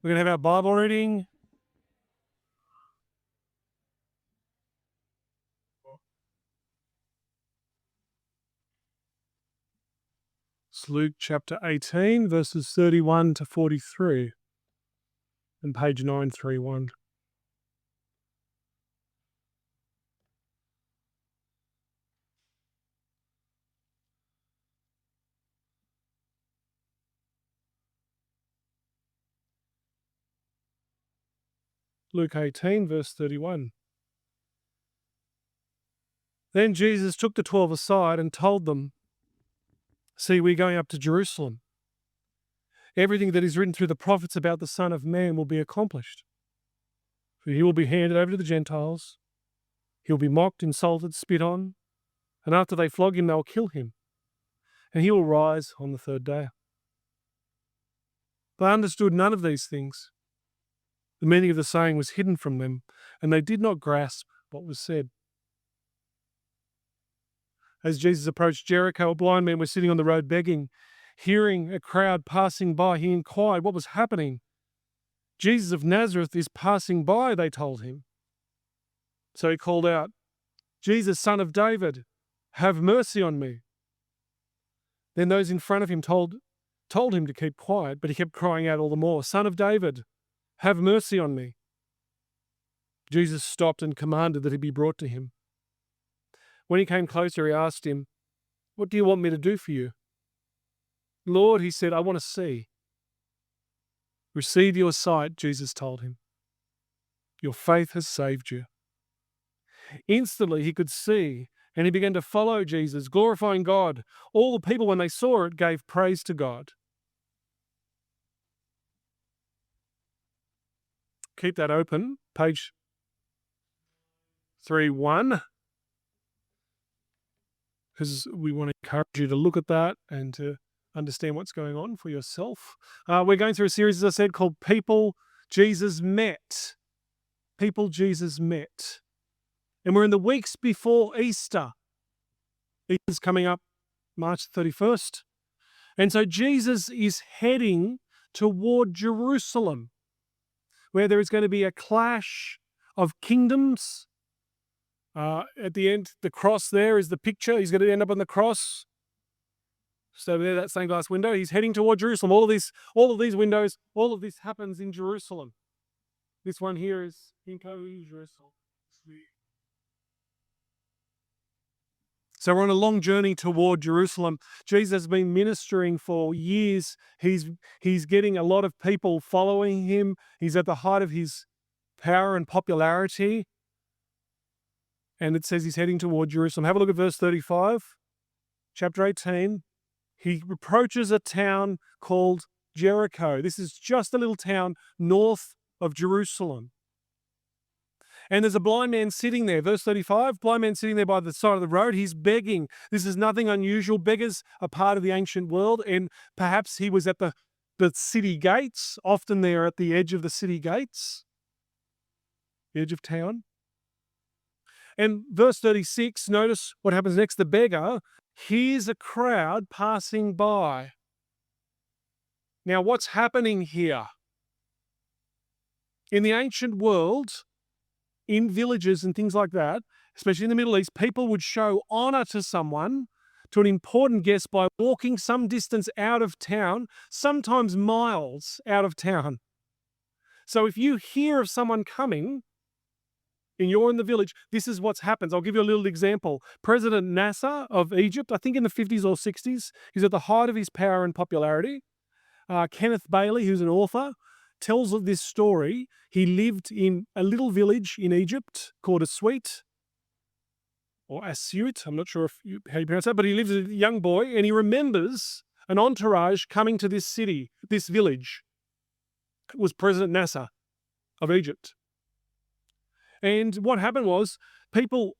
We're going to have our Bible reading. It's Luke chapter 18, verses 31 to 43, and page 931. Luke 18, verse 31. Then Jesus took the 12 aside and told them, "See, we're going up to Jerusalem. Everything that is written through the prophets about the Son of Man will be accomplished. For he will be handed over to the Gentiles. He will be mocked, insulted, spit on, and after they flog him, they'll kill him. And he will rise on the third day." They understood none of these things. The meaning of the saying was hidden from them, and they did not grasp what was said. As Jesus approached Jericho, a blind man was sitting on the road begging. Hearing a crowd passing by, he inquired what was happening. "Jesus of Nazareth is passing by," they told him. So he called out, "Jesus, Son of David, have mercy on me." Then those in front of him told him to keep quiet, but he kept crying out all the more, "Son of David, have mercy on me." Jesus stopped and commanded that he be brought to him. When he came closer, he asked him, "What do you want me to do for you?" "Lord," he said, "I want to see." "Receive your sight," Jesus told him. "Your faith has saved you." Instantly he could see, and he began to follow Jesus, glorifying God. All the people, when they saw it, gave praise to God. Keep that open, page 31, because we want to encourage you to look at that and to understand what's going on for yourself. We're going through a series, as I said, called People Jesus Met. People Jesus Met. And we're in the weeks before Easter. Easter's coming up March 31st. And so Jesus is heading toward Jerusalem, where there is going to be a clash of kingdoms. At the end, the cross there is the picture. He's going to end up on the cross. So there, that stained glass window. He's heading toward Jerusalem. All of these windows, all of this happens in Jerusalem. This one here is in Jerusalem. So we're on a long journey toward Jerusalem. Jesus has been ministering for years. He's getting a lot of people following him. He's at the height of his power and popularity. And it says he's heading toward Jerusalem. Have a look at verse 35, chapter 18. He approaches a town called Jericho. This is just a little town north of Jerusalem. And there's a blind man sitting there. Verse 35, blind man sitting there by the side of the road. He's begging. This is nothing unusual. Beggars are part of the ancient world, and perhaps he was at the city gates. Often they're at the edge of the city gates, the edge of town. And verse 36, notice what happens next. The beggar hears a crowd passing by. Now, what's happening here? In the ancient world, in villages and things like that, especially in the Middle East, people would show honor to someone, to an important guest, by walking some distance out of town, sometimes miles out of town. So if you hear of someone coming and you're in the village, this is what happens. I'll give you a little example. President Nasser of Egypt, I think in the 50s or 60s, he's at the height of his power and popularity. Kenneth Bailey, who's an author, tells of this story. He lived in a little village in Egypt called Assuit, or Assuit, I'm not sure how you pronounce that, but he lives as a young boy, and he remembers an entourage coming to this city, this village. It was President Nasser of Egypt. And what happened was thousands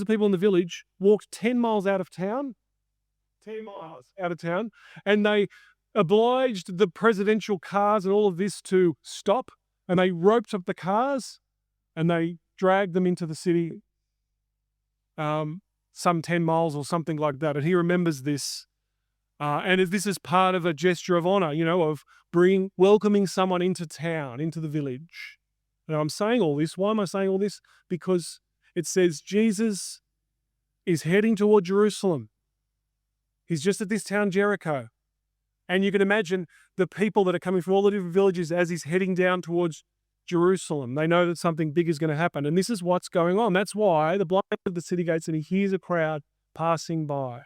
of people in the village walked 10 miles out of town, 10 miles out of town, and they obliged the presidential cars and all of this to stop, and they roped up the cars and they dragged them into the city, some 10 miles or something like that. And he remembers this And if this is part of a gesture of honor, of welcoming someone into town, into the village. Now, I'm saying all this. Why am I saying all this? Because it says Jesus is heading toward Jerusalem. He's just at this town, Jericho. And you can imagine the people that are coming from all the different villages as he's heading down towards Jerusalem. They know that something big is going to happen. And this is what's going on. That's why the blind man at the city gates and he hears a crowd passing by,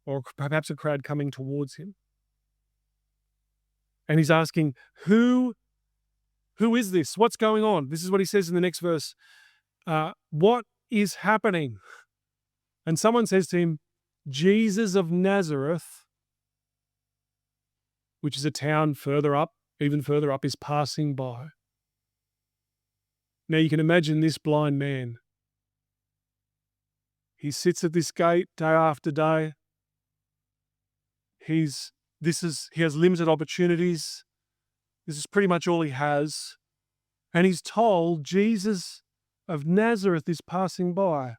or perhaps a crowd coming towards him. And he's asking, who is this? What's going on? This is what he says in the next verse. What is happening? And someone says to him, Jesus of Nazareth, which is a town further up, even further up, is passing by. Now you can imagine this blind man. He sits at this gate day after day. He has limited opportunities. This is pretty much all he has. And he's told Jesus of Nazareth is passing by.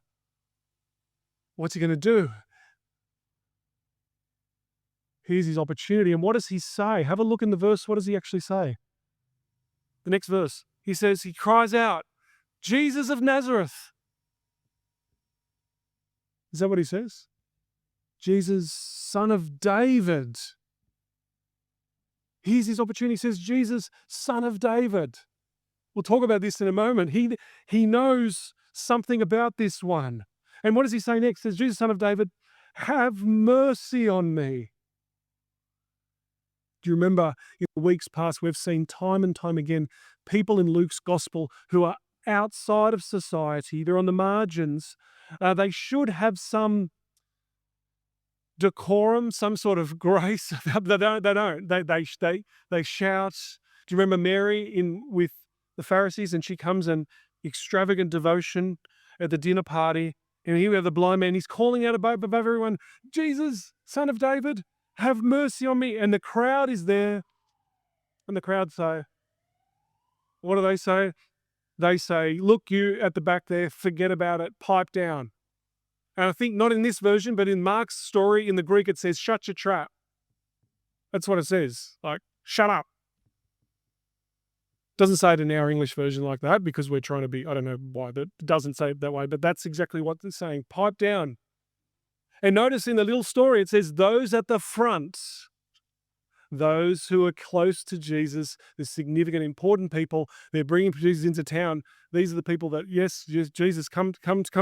What's he going to do? Here's his opportunity. And what does he say? Have a look in the verse. What does he actually say? The next verse. He cries out, Jesus of Nazareth. Is that what he says? Jesus, son of David. Here's his opportunity. He says, Jesus, son of David. We'll talk about this in a moment. He knows something about this one. And what does he say next? He says, Jesus, son of David, have mercy on me. Do you remember in the weeks past, we've seen time and time again people in Luke's gospel who are outside of society. They're on the margins. They should have some decorum, some sort of grace. They don't. They shout. Do you remember Mary with the Pharisees, and she comes in extravagant devotion at the dinner party, and here we have the blind man. He's calling out above everyone, Jesus, son of David, have mercy on me. And the crowd is there, and the crowd say, what do they say? They say, look, you at the back there, forget about it, pipe down. And I think not in this version, but in Mark's story, in the Greek, it says, shut your trap. That's what it says, like, shut up. Doesn't say it in our English version like that because we're trying to be, I don't know why that doesn't say it that way, but that's exactly what it's saying, pipe down. And notice in the little story, it says those at the front, those who are close to Jesus, the significant, important people, they're bringing Jesus into town. These are the people that, yes, Jesus, come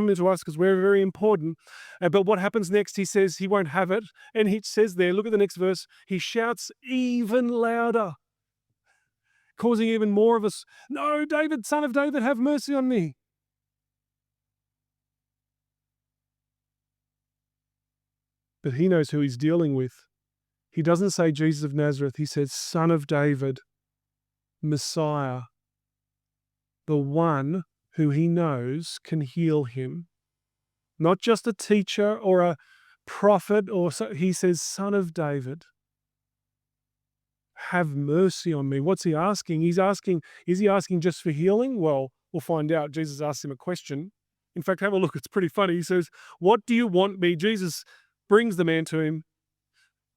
into us because we're very important. But what happens next? He says he won't have it. And he says there, look at the next verse, he shouts even louder, causing even more of us, no, David, son of David, have mercy on me. But he knows who he's dealing with. He doesn't say Jesus of Nazareth. He says son of David, Messiah, the one who he knows can heal him. Not just a teacher or a prophet, he says son of David. Have mercy on me. What's he asking? Is he asking just for healing? Well, we'll find out. Jesus asks him a question. In fact, have a look. It's pretty funny. He says, what do you want me? Jesus brings the man to him.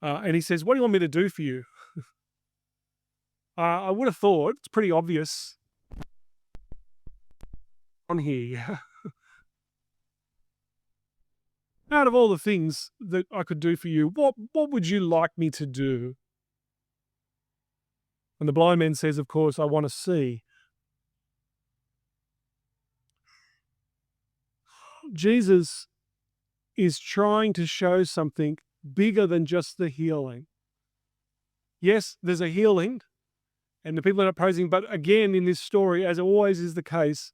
And he says, what do you want me to do for you? I would have thought it's pretty obvious on here. Out of all the things that I could do for you, what would you like me to do? And the blind man says, of course, I want to see. Jesus is trying to show something bigger than just the healing. Yes, there's a healing, and the people are not praising, but again, in this story, as always is the case,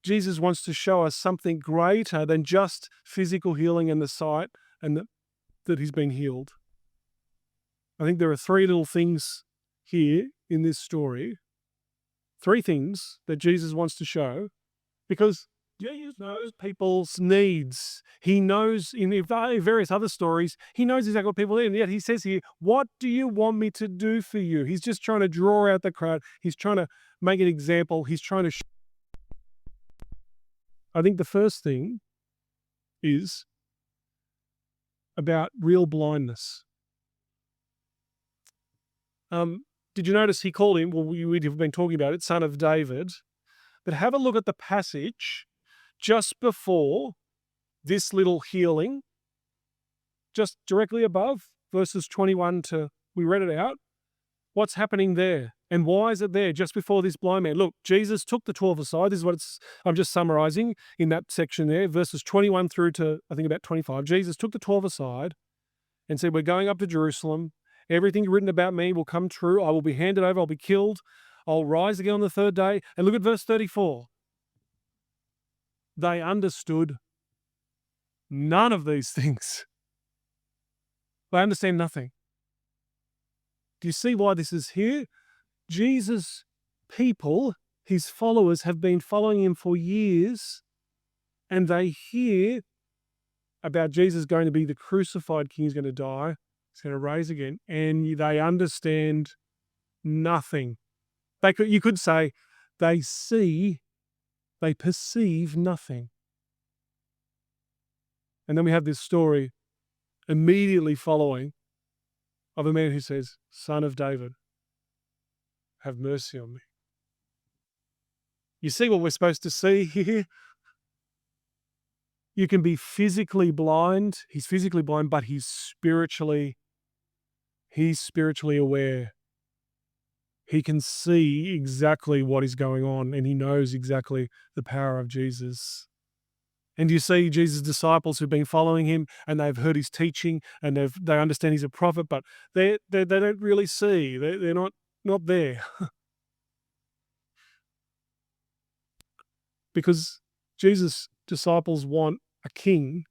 Jesus wants to show us something greater than just physical healing and the sight and that he's been healed. I think there are three little things here in this story, three things that Jesus wants to show, because Jesus knows people's needs. He knows in various other stories, he knows exactly what people need. And yet he says here, what do you want me to do for you? He's just trying to draw out the crowd. He's trying to make an example. He's trying to I think the first thing is about real blindness. Did you notice he called him, well, we've been talking about it, son of David. But have a look at the passage just before this little healing, just directly above, verses 21 to, we read it out. What's happening there? And why is it there just before this blind man? Look, Jesus took the 12 aside. This is what I'm just summarizing in that section there, verses 21 through to, I think, about 25. Jesus took the 12 aside and said, we're going up to Jerusalem. Everything written about me will come true. I will be handed over. I'll be killed. I'll rise again on the third day. And look at verse 34. They understood none of these things. They understand nothing. Do you see why this is here? Jesus' people, his followers, have been following him for years, and they hear about Jesus going to be the crucified king. He's going to die. He's going to rise again, and they understand nothing. You could say they perceive nothing. And then we have this story immediately following of a man who says, Son of David, have mercy on me. You see what we're supposed to see here? You can be physically blind. He's physically blind, but he's spiritually aware. He can see exactly what is going on, and he knows exactly the power of Jesus. And you see Jesus' disciples who've been following him, and they've heard his teaching, and they understand he's a prophet, but they don't really see. They're not there. Because Jesus' disciples want a king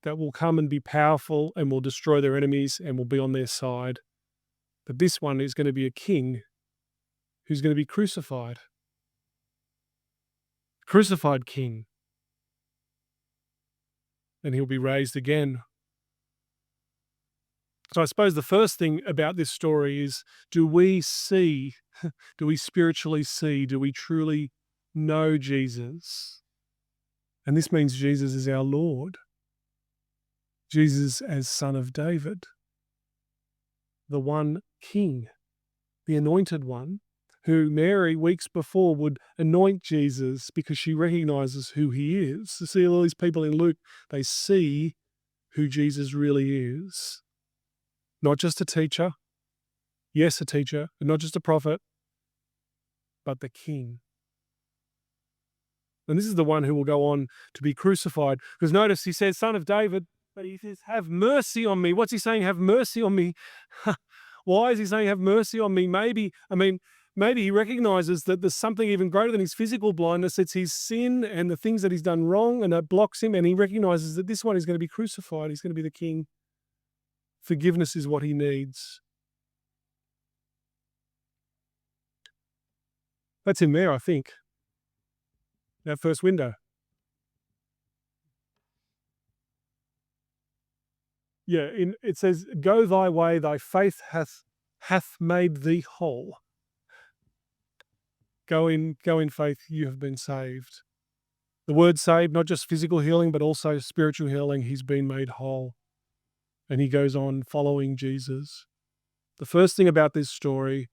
that will come and be powerful and will destroy their enemies and will be on their side. But this one is going to be a king who's going to be crucified. Crucified king. And he'll be raised again. So I suppose the first thing about this story is, do we spiritually see, do we truly know Jesus? And this means Jesus is our Lord. Jesus as Son of David. The one King, the anointed one, who Mary weeks before would anoint Jesus because she recognizes who he is. You see all these people in Luke, they see who Jesus really is. Not just a teacher, yes, a teacher, and not just a prophet, but the King. And this is the one who will go on to be crucified. Because notice he says, Son of David, but he says, have mercy on me. What's he saying? Have mercy on me. Why is he saying, have mercy on me? Maybe he recognizes that there's something even greater than his physical blindness. It's his sin and the things that he's done wrong, and that blocks him. And he recognizes that this one is going to be crucified. He's going to be the King. Forgiveness is what he needs. That's him there, I think. That first window. Yeah, it says, go thy way, thy faith hath made thee whole. Go in faith, you have been saved. The word saved, not just physical healing, but also spiritual healing. He's been made whole. And he goes on following Jesus. The first thing about this story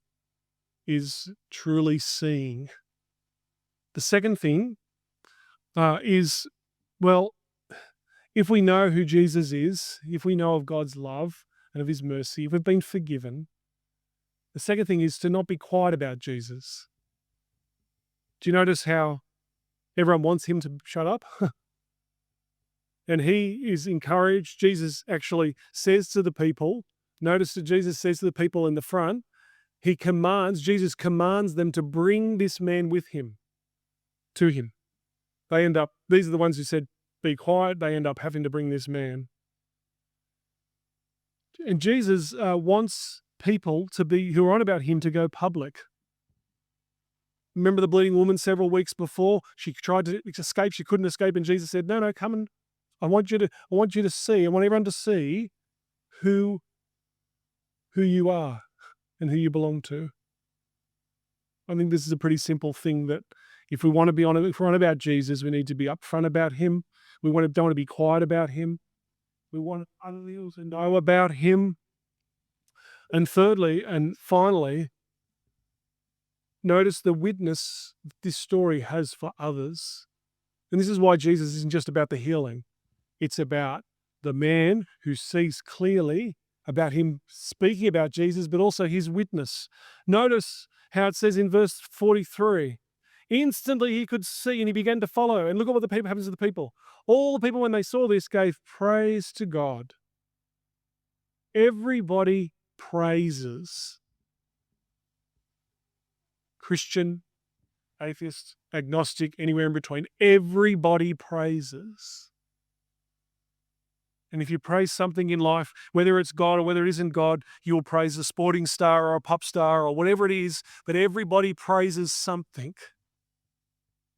is truly seeing. The second thing is, well, if we know who Jesus is, if we know of God's love and of his mercy, if we've been forgiven, the second thing is to not be quiet about Jesus. Do you notice how everyone wants him to shut up? And he is encouraged. Jesus actually says to the people, notice that Jesus says to the people in the front, Jesus commands them to bring this man with him, to him. These are the ones who said, be quiet. They end up having to bring this man. And Jesus wants people who are on about him to go public. Remember the bleeding woman several weeks before? She tried to escape. She couldn't escape. And Jesus said, no, come and I want you to see, I want everyone to see who you are and who you belong to. I think this is a pretty simple thing, that if we're on about Jesus, we need to be upfront about him. We don't want to be quiet about him. We want other people to know about him. And thirdly, and finally, notice the witness this story has for others. And this is why Jesus isn't just about the healing. It's about the man who sees clearly, about him speaking about Jesus, but also his witness. Notice how it says in verse 43, instantly he could see and he began to follow. And look at what happens to the people. All the people, when they saw this, gave praise to God. Everybody praises. Christian, atheist, agnostic, anywhere in between. Everybody praises. And if you praise something in life, whether it's God or whether it isn't God, you will praise a sporting star or a pop star or whatever it is, but everybody praises something.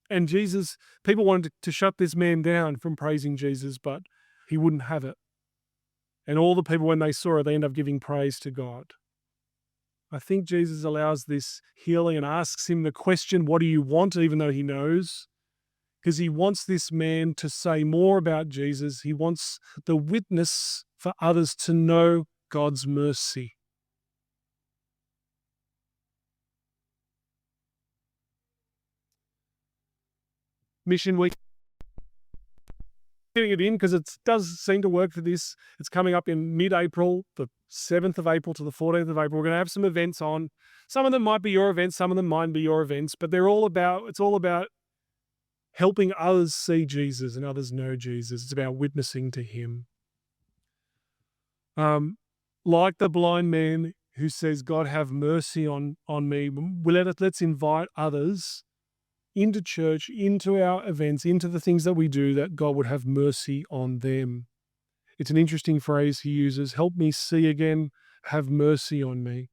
And Jesus, people wanted to shut this man down from praising Jesus, but he wouldn't have it. And all the people, when they saw it, they end up giving praise to God. I think Jesus allows this healing and asks him the question, what do you want, even though he knows? Because he wants this man to say more about Jesus. He wants the witness for others to know God's mercy. Mission Week. Getting it in because it does seem to work for this. It's coming up in mid-April, the 7th of April to the 14th of April. We're going to have some events on. Some of them might be your events, some of them might be your events, but it's all about helping others see Jesus and others know Jesus. It's about witnessing to him. Like the blind man who says, God, have mercy on me. Let's invite others into church, into our events, into the things that we do, that God would have mercy on them. It's an interesting phrase he uses, help me see again, have mercy on me.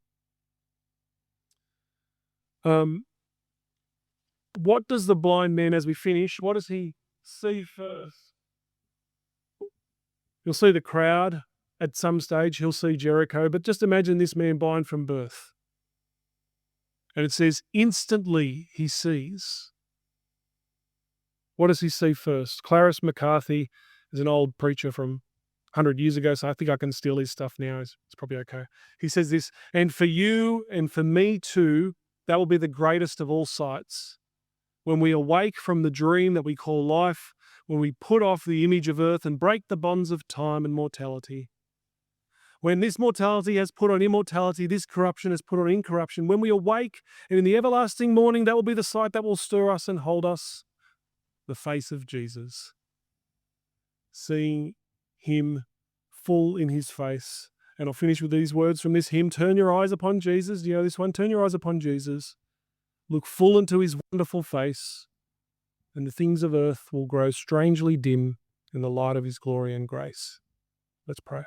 What does the blind man, as we finish, what does he see first? You'll see the crowd at some stage, he'll see Jericho, but just imagine this man blind from birth. And it says, instantly he sees. What does he see first? Clarence McCarthy is an old preacher from 100 years ago, so I think I can steal his stuff now. It's probably okay. He says this, and for you and for me too, that will be the greatest of all sights. When we awake from the dream that we call life, when we put off the image of earth and break the bonds of time and mortality. When this mortality has put on immortality, this corruption has put on incorruption. When we awake, and in the everlasting morning, that will be the sight that will stir us and hold us, the face of Jesus. Seeing him full in his face. And I'll finish with these words from this hymn, turn your eyes upon Jesus. Do you know this one? Turn your eyes upon Jesus. Look full into his wonderful face, and the things of earth will grow strangely dim in the light of his glory and grace. Let's pray.